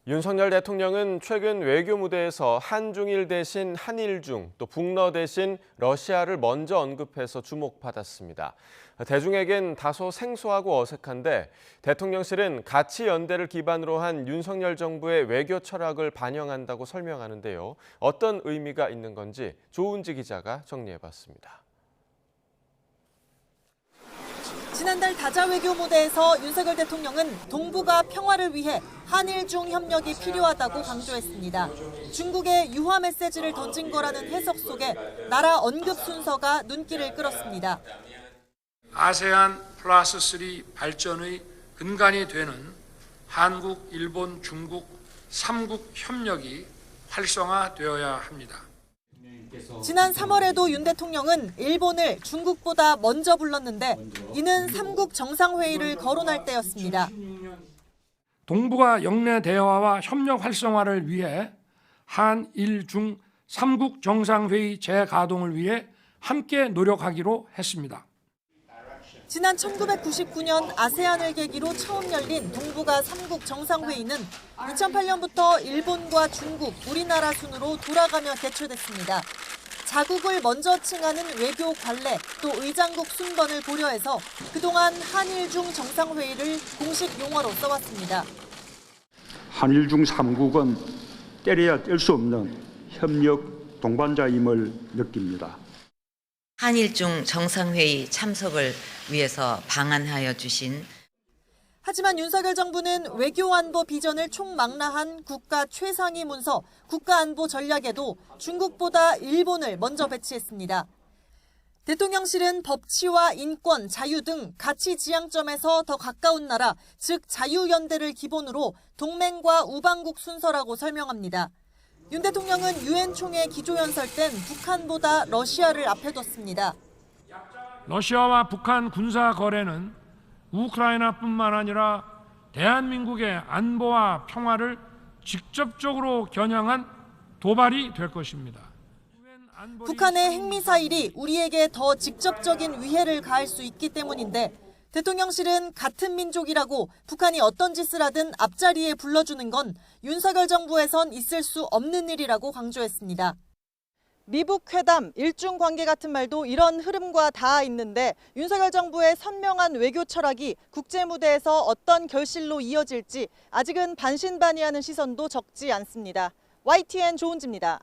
윤석열 대통령은 최근 외교 무대에서 한중일 대신 한일중, 또 북러 대신 러시아를 먼저 언급해서 주목받았습니다. 대중에겐 다소 생소하고 어색한데 대통령실은 가치 연대를 기반으로 한 윤석열 정부의 외교 철학을 반영한다고 설명하는데요. 어떤 의미가 있는 건지 조은지 기자가 정리해봤습니다. 지난달 다자 외교 무대에서 윤석열 대통령은 동북아 평화를 위해 한일중 협력이 필요하다고 강조했습니다. 중국의 유화 메시지를 던진 거라는 해석 속에 나라 언급 순서가 눈길을 끌었습니다. 아세안 플러스 3 발전의 근간이 되는 한국, 일본, 중국 3국 협력이 활성화되어야 합니다. 지난 3월에도 윤 대통령은 일본을 중국보다 먼저 불렀는데 이는 3국 정상회의를 거론할 때였습니다. 동북아 영내 대화와 협력 활성화를 위해 한일 중 3국 정상회의 재가동을 위해 함께 노력하기로 했습니다. 지난 1999년 아세안을 계기로 처음 열린 동북아 3국 정상회의는 2008년부터 일본과 중국, 우리나라 순으로 돌아가며 개최됐습니다. 자국을 먼저 칭하는 외교 관례, 또 의장국 순번을 고려해서 그동안 한일중 정상회의를 공식 용어로 써왔습니다. 한일중 3국은 때려야 뗄 수 없는 협력 동반자임을 느낍니다. 한일중 정상회의 참석을 위해서 방한하여 주신 하지만 윤석열 정부는 외교안보 비전을 총망라한 국가 최상위 문서 국가안보 전략에도 중국보다 일본을 먼저 배치했습니다. 대통령실은 법치와 인권, 자유 등 가치 지향점에서 더 가까운 나라, 즉 자유연대를 기본으로 동맹과 우방국 순서라고 설명합니다. 윤 대통령은 유엔 총회 기조연설 땐 북한보다 러시아를 앞에 뒀습니다. 러시아와 북한 군사 거래는 우크라이나뿐만 아니라 대한민국의 안보와 평화를 직접적으로 겨냥한 도발이 될 것입니다. 북한의 핵미사일이 우리에게 더 직접적인 위해를 가할 수 있기 때문인데 대통령실은 같은 민족이라고 북한이 어떤 짓을 하든 앞자리에 불러주는 건 윤석열 정부에선 있을 수 없는 일이라고 강조했습니다. 미북 회담, 일중 관계 같은 말도 이런 흐름과 닿아 있는데 윤석열 정부의 선명한 외교 철학이 국제 무대에서 어떤 결실로 이어질지 아직은 반신반의하는 시선도 적지 않습니다. YTN 조은지입니다.